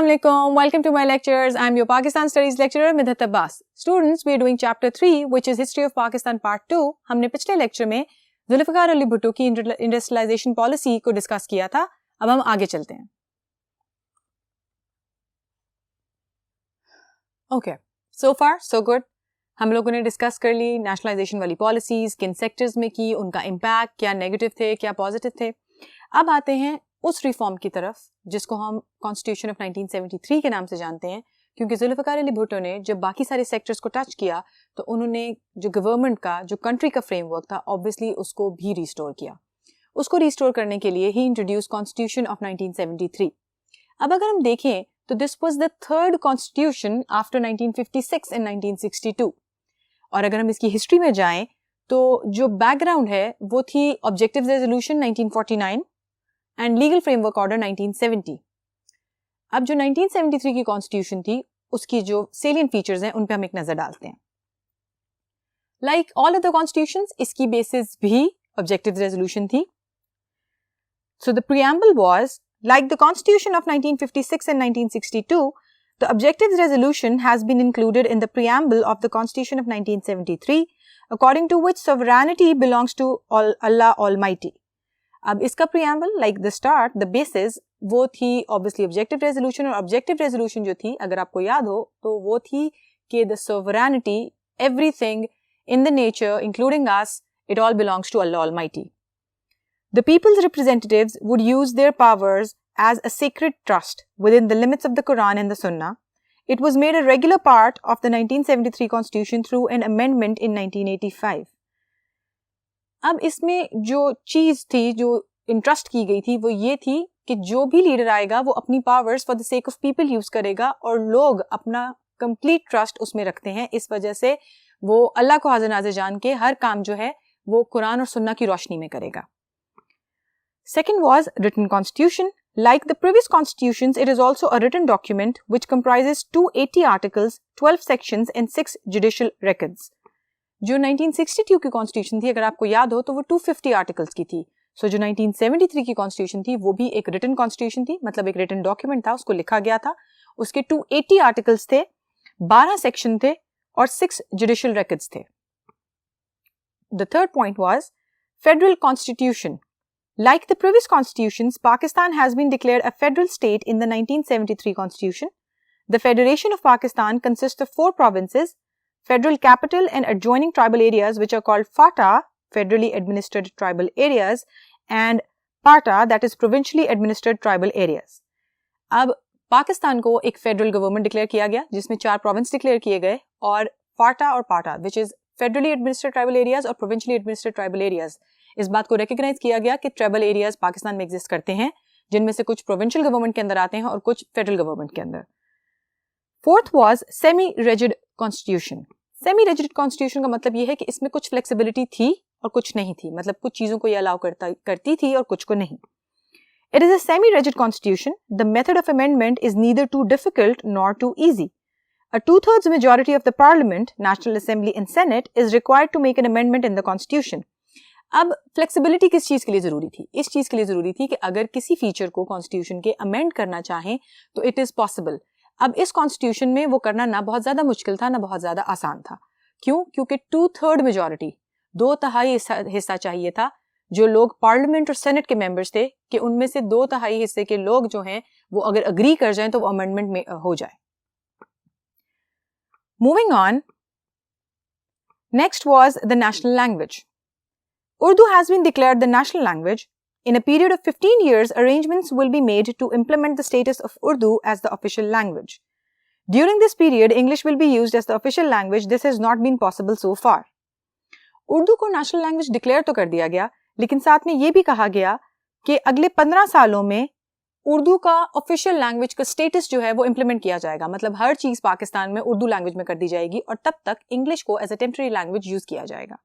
Assalamualaikum. Welcome to my lectures. I'm your Pakistan Studies lecturer Midhat Abbas. Students, we are doing chapter 3 which is History of Pakistan part 2. हमने पिछले lecture में जुल्फ़िकार अली भुट्टो की industrialisation policy को discuss किया था. अब हम आगे चलते हैं. Okay, so far so good. हम लोगों ने डिस्कस कर ली नेशनलाइजेशन वाली पॉलिसीज, किन सेक्टर्स में की, उनका इम्पैक्ट, क्या नेगेटिव थे, क्या पॉजिटिव थे. अब आते हैं उस रिफॉर्म की तरफ जिसको हम कॉन्स्टिट्यूशन ऑफ 1973 के नाम से जानते हैं, क्योंकि जुल्फ़िकार अली भुट्टो ने जब बाकी सारे सेक्टर्स को टच किया तो उन्होंने जो गवर्नमेंट का, जो कंट्री का फ्रेमवर्क था, ऑब्वियसली उसको भी रिस्टोर किया. उसको रिस्टोर करने के लिए ही इंट्रोड्यूस कॉन्स्टिट्यूशन ऑफ 1973. अब अगर हम देखें तो this was the third constitution after 1956 and 1962. और अगर हम इसकी हिस्ट्री में जाएं तो जो बैकग्राउंड है वो थी objective resolution 1949 and legal framework order 1970. अब जो 1973 की कॉन्स्टिट्यूशन थी उसकी जो सेलिएंट फीचर्स हैं उन पे हम एक नजर डालते हैं. लाइक ऑल अदर कॉन्स्टिट्यूशंस, इसकी बेसिस भी ऑब्जेक्टिव रेजोल्यूशन थी. So the preamble was like the Constitution of 1956 and 1962, the Objectives Resolution has been included in the preamble of the Constitution of 1973, according to which sovereignty belongs to Allah Almighty. अब इसका preamble, like the start, the basis, वो थी obviously Objective Resolution. और Objective Resolution जो थी, अगर आपको याद हो, तो वो थी कि the sovereignty, everything in the nature, including us, it all belongs to Allah Almighty. The people's representatives would use their powers as a sacred trust within the limits of the Quran and the Sunnah. It was made a regular part of the 1973 Constitution through an amendment in 1985. अब इसमें जो चीज थी, जो interest की गई थी, वो ये थी कि जो भी लीडर आएगा वो अपनी powers for the sake of people use करेगा और लोग अपना कंप्लीट ट्रस्ट उसमें रखते हैं. इस वजह से वो अल्लाह को हाजिर नाज़िर जान के हर काम जो है वो कुरान और सुन्ना की रोशनी में करेगा. Second was written constitution. Like the previous constitutions, it is also a written document which comprises 280 articles, 12 sections and 6 judicial records. जो 1962 की constitution थी, अगर आपको याद हो, तो वो 250 articles की थी. So जो 1973 की constitution थी, वो भी एक written constitution थी, मतलब एक written document था, उसको लिखा गया था. उसके 280 articles थे, 12 section थे और 6 judicial records थे. The third point was federal constitution. Like the previous constitutions, Pakistan has been declared a federal state in the 1973 Constitution. The Federation of Pakistan consists of 4 provinces, federal capital and adjoining tribal areas which are called FATA, federally administered tribal areas, and PATA, that is provincially administered tribal areas. अब पाकिस्तान को एक federal government declare किया गया जिसमें 4 province declare किए गए और FATA और PATA, which is federally administered tribal areas और provincially administered tribal areas, इस बात को रिकॉग्नाइज किया गया कि ट्राइबल एरियाज पाकिस्तान में एग्जिस्ट करते हैं, जिनमें से कुछ प्रोविंशियल गवर्नमेंट के अंदर आते हैं और कुछ फेडरल गवर्नमेंट के अंदर. Fourth was semi rigid constitution. Semi rigid constitution का मतलब यह है कि इसमें कुछ फ्लेक्सिबिलिटी थी और कुछ नहीं थी, मतलब कुछ चीजों को ये अलाउ करती थी और कुछ को नहीं. It is a semi rigid constitution. The method of amendment is neither too difficult nor too easy. A 2/3 majority of the Parliament, National Assembly and Senate is required to make an amendment in the Constitution. अब flexibility किस चीज के लिए जरूरी थी? इस चीज के लिए जरूरी थी कि अगर किसी फीचर को कॉन्स्टिट्यूशन के अमेंड करना चाहें तो इट इज पॉसिबल. अब इस कॉन्स्टिट्यूशन में वो करना ना बहुत ज्यादा मुश्किल था ना बहुत ज्यादा आसान था. क्यों? क्योंकि 2/3 मेजॉरिटी, 2/3 हिस्सा चाहिए था. जो लोग पार्लियामेंट और सेनेट के मेंबर्स थे कि उनमें से 2/3 हिस्से के लोग जो हैं वो अगर अग्री कर जाएं तो वो अमेंडमेंट में हो जाए. Moving on, next was the national language. Urdu has been declared the national language. In a period of 15 years, arrangements will be made to implement the status of Urdu as the official language. During this period, English will be used as the official language. This has not been possible so far. Urdu को national language declare तो कर दिया गया, लेकिन साथ में ये भी कहा गया कि अगले 15 सालों में उर्दू का ऑफिशियल लैंग्वेज का स्टेटस जो है वो इम्प्लीमेंट किया जाएगा. मतलब हर चीज पाकिस्तान में उर्दू लैंग्वेज में कर दी जाएगी और तब तक इंग्लिश को as a temporary language use किया जाएगा.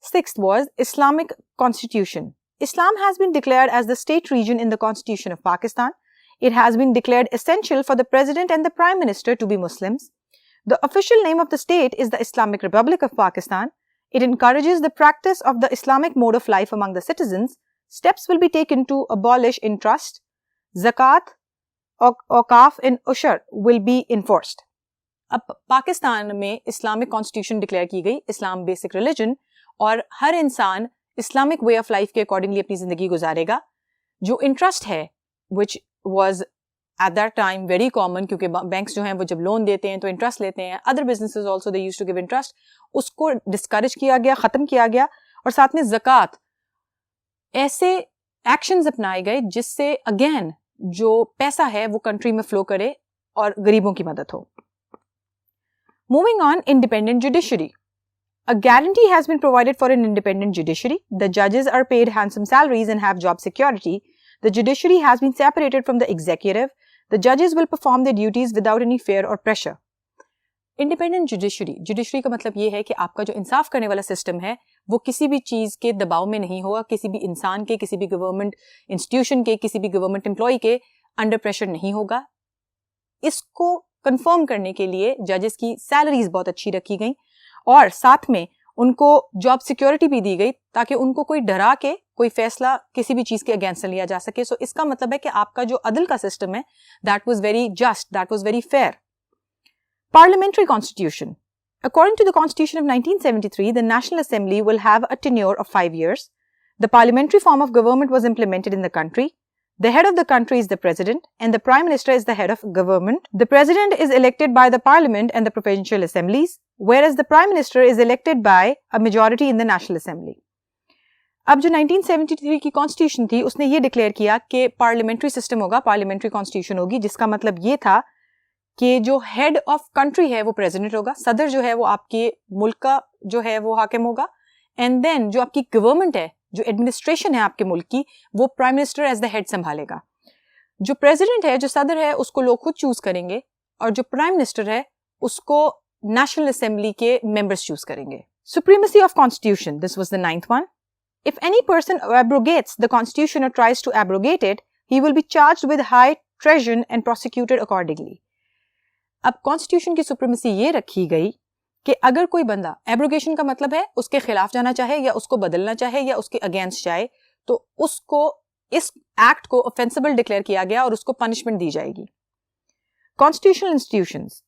Sixth was Islamic Constitution. Islam has been declared as the state region in the Constitution of Pakistan. It has been declared essential for the President and the Prime Minister to be Muslims. The official name of the state is the Islamic Republic of Pakistan. It encourages the practice of the Islamic mode of life among the citizens. Steps will be taken to abolish interest, zakat, औकाफ and उशर will be enforced. अब पाकिस्तान में Islamic constitution declare की गई, इस्लाम basic religion, और हर इंसान Islamic way of life के accordingly अपनी जिंदगी गुजारेगा। जो इंटरेस्ट है which was at that time very common, क्योंकि बैंक्स जो हैं वो जब लोन देते हैं तो इंटरेस्ट लेते हैं, other businesses also they used to give interest, उसको डिस्करेज किया गया, खत्म किया गया। और साथ में ज़कात, ऐसे एक्शंस अपनाए गए जिससे अगेन जो पैसा है वो कंट्री में फ्लो करे और गरीबों की मदद हो। Moving on, independent judiciary. A guarantee has been provided for an independent judiciary. The judges are paid handsome salaries and have job security. The judiciary has been separated from the executive. The judges will perform their duties without any fear or pressure. Independent judiciary. Judiciary का मतलब ये है कि आपका जो इंसाफ करने वाला system है वो किसी भी चीज़ के दबाव में नहीं होगा, किसी भी इंसान के, किसी भी गवर्नमेंट इंस्टीट्यूशन के, किसी भी गवर्नमेंट एम्प्लॉय के अंडर प्रेशर नहीं होगा। इसको कंफर्म करने के लिए जजेस की सैलरीज बहुत अच्छी रखी गई और साथ में उनको जॉब सिक्योरिटी भी दी गई ताकि उनको कोई डरा के कोई फैसला किसी भी चीज के अगेंस्ट लिया जा सके। सो इसका मतलब है कि आपका जो अदल का सिस्टम है that was very just, that was very fair. Parliamentary constitution. According to the Constitution of 1973, the National Assembly will have a tenure of 5 years. The parliamentary form of government was implemented in the country. The head of the country is the president and the prime minister is the head of government. The president is elected by the parliament and the provincial assemblies, whereas the prime minister is elected by a majority in the national assembly. अब जो 1973 की constitution थी उसने ये declare किया कि parliamentary system होगा, parliamentary constitution होगी, जिसका मतलब ये था कि जो हेड ऑफ कंट्री है वो प्रेसिडेंट होगा, सदर जो है वो आपके मुल्क का जो है वो हाकिम होगा, एंड देन जो आपकी गवर्नमेंट है, जो एडमिनिस्ट्रेशन है आपके मुल्क की, वो prime minister as the head संभालेगा। जो प्रेसिडेंट है, जो सदर है, उसको लोग खुद चूज करेंगे और जो प्राइम मिनिस्टर है उसको नेशनल असेंबली के मेंबर्स चूज करेंगे। Supremacy of constitution, this was the 9th one. If any person abrogates the constitution or tries to abrogate it, he will be charged with high treason and prosecuted accordingly. अब constitution की supremacy ये रखी गई कि अगर कोई बंदा, abrogation का मतलब है उसके खिलाफ जाना चाहे या उसको बदलना चाहे या उसके अगेंस्ट जाए, तो उसको इस एक्ट को ऑफेंसिबल डिक्लेयर किया गया और उसको पनिशमेंट दी जाएगी। Constitutional institutions.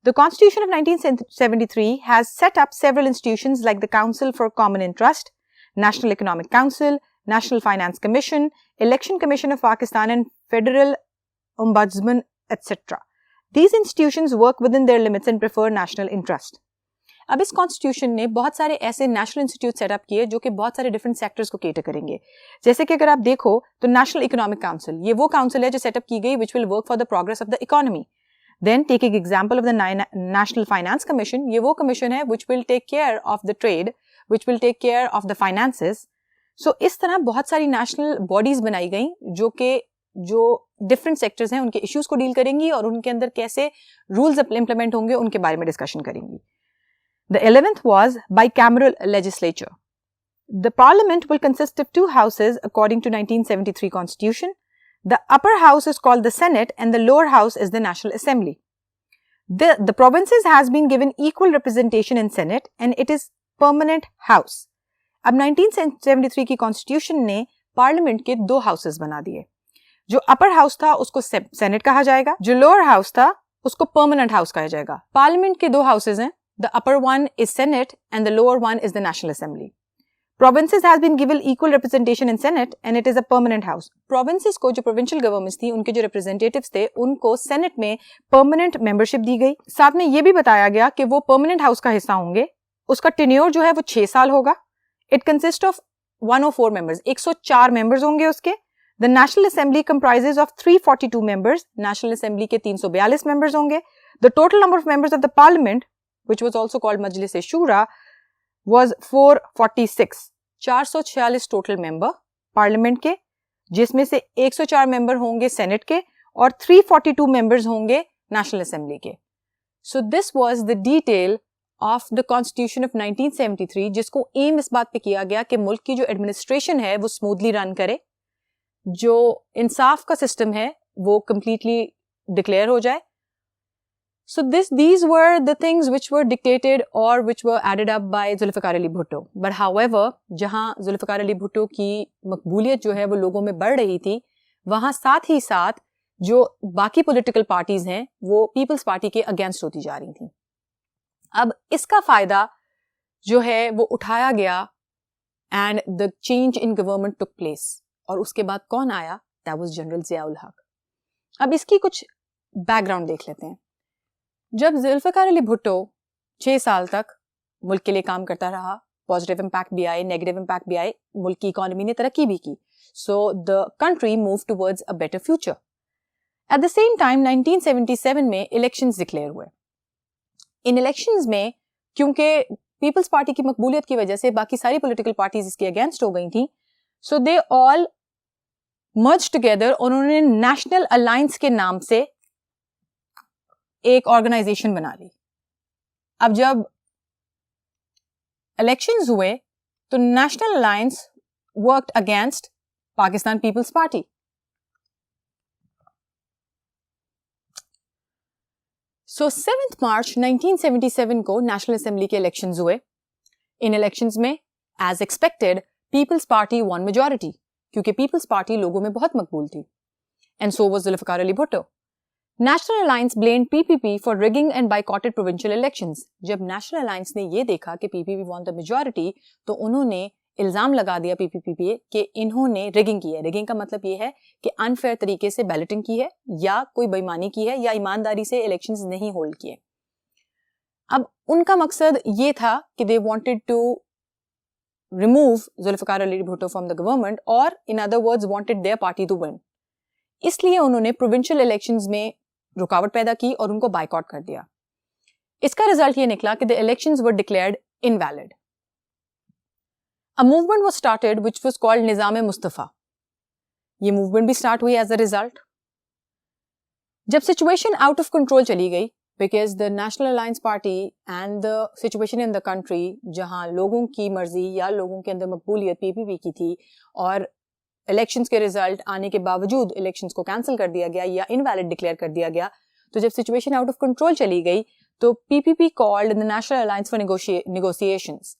The Constitution of 1973 has set up several institutions like the Council for Common Interest, National Economic Council, National Finance Commission, Election Commission of Pakistan and Federal Ombudsman, etc. These institutions work within their limits and prefer national interest. अब इस constitution ने बहुत सारे ऐसे national institute setup किए जो कि बहुत सारे डिफरेंट सेक्टर्स को केटर करेंगे। जैसे कि अगर आप देखो तो नेशनल इकोनॉमिक काउंसिल, ये वो काउंसिल है जो सेटअप की गई which will work for the progress of the economy. Then taking example of the National Finance Commission, ये वो कमीशन है which will take care of the trade, which will take care of the finances. So इस तरह बहुत सारी national bodies बनाई गई जो डिफरेंट सेक्टर्स हैं उनके इश्यूज को डील करेंगी और उनके अंदर कैसे रूल्स इंप्लीमेंट होंगे उनके बारे में डिस्कशन करेंगी। The 11th was Bicameral Legislature. The Parliament will consist of 2 houses according to 1973 Constitution. The upper house is called the Senate and the lower house is the National Assembly. The provinces has been given equal representation in Senate and it is permanent house. अब 1973 की Constitution ने Parliament के 2 houses बना दिए। जो upper house था उसको Senate कहा जाएगा, जो lower house था उसको permanent house कहा जाएगा। Parliament के 2 houses हैं, the upper one is Senate and the lower one is the National Assembly. Provinces has been given equal representation in Senate and it is a permanent house. Provinces को जो provincial governments थी उनके जो representatives थे उनको Senate में permanent membership दी गई। साथ में ये भी बताया गया कि वो permanent house का हिस्सा होंगे। उसका tenure जो है वो 6 साल होगा। It consists of 104 members, 104 members होंगे उसके। The National Assembly comprises of 342 members. National Assembly के 342 members होंगे। The total number of members of the Parliament, which was also called Majlis-e-Shura, was 446. 446 total member Parliament के, जिसमें से 104 member होंगे Senate के और 342 members होंगे National Assembly के. So this was the detail of the Constitution of 1973, जिसको aim इस बात पे किया गया कि मुल्क की जो administration है वो smoothly run करे, जो इंसाफ का system है वो completely declare हो जाए. So these were the things which were dictated or which were added up by Zulfikar Ali Bhutto. But however, जहाँ Zulfikar Ali Bhutto की मकबूलियत जो है वो लोगों में बढ़ रही थी, वहाँ साथ ही साथ जो बाकी पॉलिटिकल पार्टीज हैं वो पीपल्स पार्टी के अगेंस्ट होती जा रही थी। अब इसका फायदा जो है वो उठाया गया and the change in government took place. और उसके बाद कौन आया? That was general Zia-ul-Haq. अब इसकी कुछ बैकग्राउंड देख लेते हैं। जब जुल्फ़िकार अली भुट्टो 6 साल तक मुल्क के लिए काम करता रहा, पॉजिटिव इम्पैक्ट भी आए, नेगेटिव इम्पैक्ट भी आए, मुल्क की इकोनॉमी ने तरक्की भी की। So the country move towards a better future. At the same time 1977 में इलेक्शंस डिक्लेयर हुए। इन इलेक्शंस में क्योंकि पीपल्स पार्टी की मकबूलियत की वजह से बाकी सारी पॉलिटिकल पार्टीज इसके अगेंस्ट हो गई थी, सो दे ऑल मर्ज टुगेदर और उन्होंने नेशनल अलायंस के नाम से एक ऑर्गेनाइजेशन बना ली। अब जब इलेक्शंस हुए तो National Alliance worked against Pakistan Peoples Party. So 7 March 1977 को नेशनल असेंबली के इलेक्शंस हुए। इन इलेक्शंस में as expected Peoples Party won majority, क्योंकि पीपल्स पार्टी लोगों में बहुत मकबूल थी, and so was Zulfikar Ali Bhutto. National Alliance blamed PPP for rigging and boycotted provincial elections. जब नेशनल अलायंस ने ये देखा कि पीपीपी वॉन द मेजॉरिटी, तो उन्होंने इल्जाम लगा दिया पीपीपी पे कि इन्होंने रिगिंग की है। रिगिंग का मतलब ये है कि अनफेयर तरीके से बैलेटिंग की है, या कोई बेईमानी की है, या ईमानदारी से इलेक्शंस नहीं होल्ड किए। अब उनका मकसद ये था कि they wanted to remove Zulfikar Ali Bhutto from the government, और in other words wanted their party to win. इसलिए उन्होंने प्रोविंशियल इलेक्शंस में रुकावट पैदा की और उनको बायकॉट कर दिया। इसका रिजल्ट ये निकला कि the elections were declared invalid. A movement was started which was called Nizam Mustafa. ये मूवमेंट भी स्टार्ट हुई एज अ रिजल्ट। जब सिचुएशन आउट ऑफ कंट्रोल चली गई, because the national alliance party and the situation in the country, जहां लोगों की मर्जी या लोगों के अंदर मकबूलियत पीपीपी की थी, और इलेक्शंस के रिजल्ट आने के बावजूद इलेक्शंस को कैंसिल कर दिया गया या इनवैलिड डिक्लेयर कर दिया गया, तो जब सिचुएशन आउट ऑफ कंट्रोल चली गई तो PPP called the national alliance for negotiations.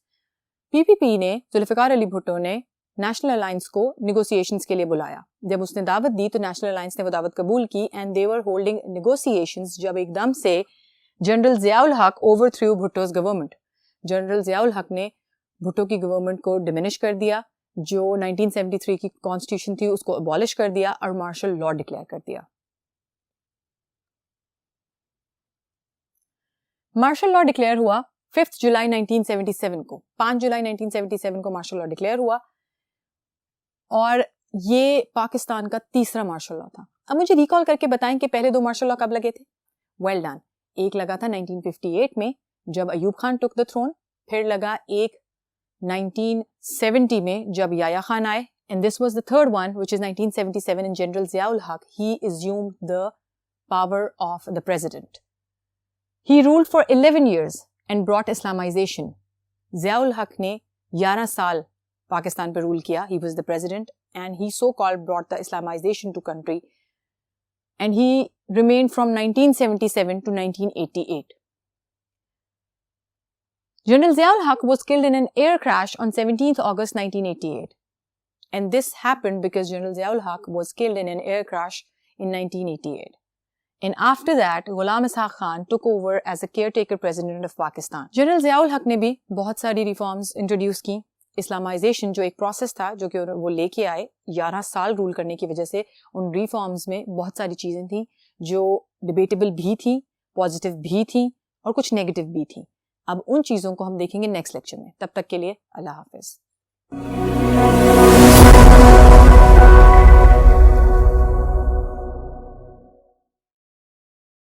PPP ने, जुल्फ़िकार अली भुट्टो ने नेशनल अलायंस को निगोशिएशंस के लिए बुलाया। जब उसने दावत दी तो नेशनल अलायंस ने वो दावत कबूल की, and they were holding negotiations जब एकदम से जनरल ज़िया-उल-हक ओवरथ्रू भुट्टोज गवर्नमेंट। जनरल ज़िया-उल-हक ने भुट्टो की गवर्नमेंट को डिमिनिश कर दिया, जो 1973 की कॉन्स्टिट्यूशन थी उसको अबॉलिश कर दिया और मार्शल लॉ डिक्लेयर कर दिया। मार्शल लॉ डिक्लेयर हुआ 5 जुलाई 1977 को। 5 जुलाई 1977 को मार्शल लॉ डिक्लेयर हुआ, और ये पाकिस्तान का तीसरा मार्शल लॉ था। अब मुझे रिकॉल करके बताएं कि पहले 2 मार्शल लॉ कब लगे थे? Well done. एक लगा था 1958 में जब Ayub Khan took the throne, फिर लगा एक 1970 में जब याया खान आए, and this was the third one, which is 1977 in General Zia-ul-Haq. He assumed the power of the president. He ruled for 11 years and brought Islamization. Zia-ul-Haq ने 11 साल पाकिस्तान पर रूल किया. He was the president and he so-called brought the Islamization to country. And he remained from 1977 to 1988. General Zia-ul-Haq was killed in an air crash on 17th August 1988. And this happened because General Zia-ul-Haq was killed in an air crash in 1988. And after that, Ghulam Ishaq Khan took over as a caretaker president of Pakistan. General Zia-ul-Haq ने भी बहुत सारी reforms introduce की. Islamization जो एक process था जो कि वो लेके आए, 11 साल रूल करने की वजह से उन reforms में बहुत सारी चीजें थी जो debatable भी थी, positive भी थी और कुछ negative भी थी. अब उन चीजों को हम देखेंगे नेक्स्ट लेक्चर में. तब तक के लिए अल्लाह हाफिज.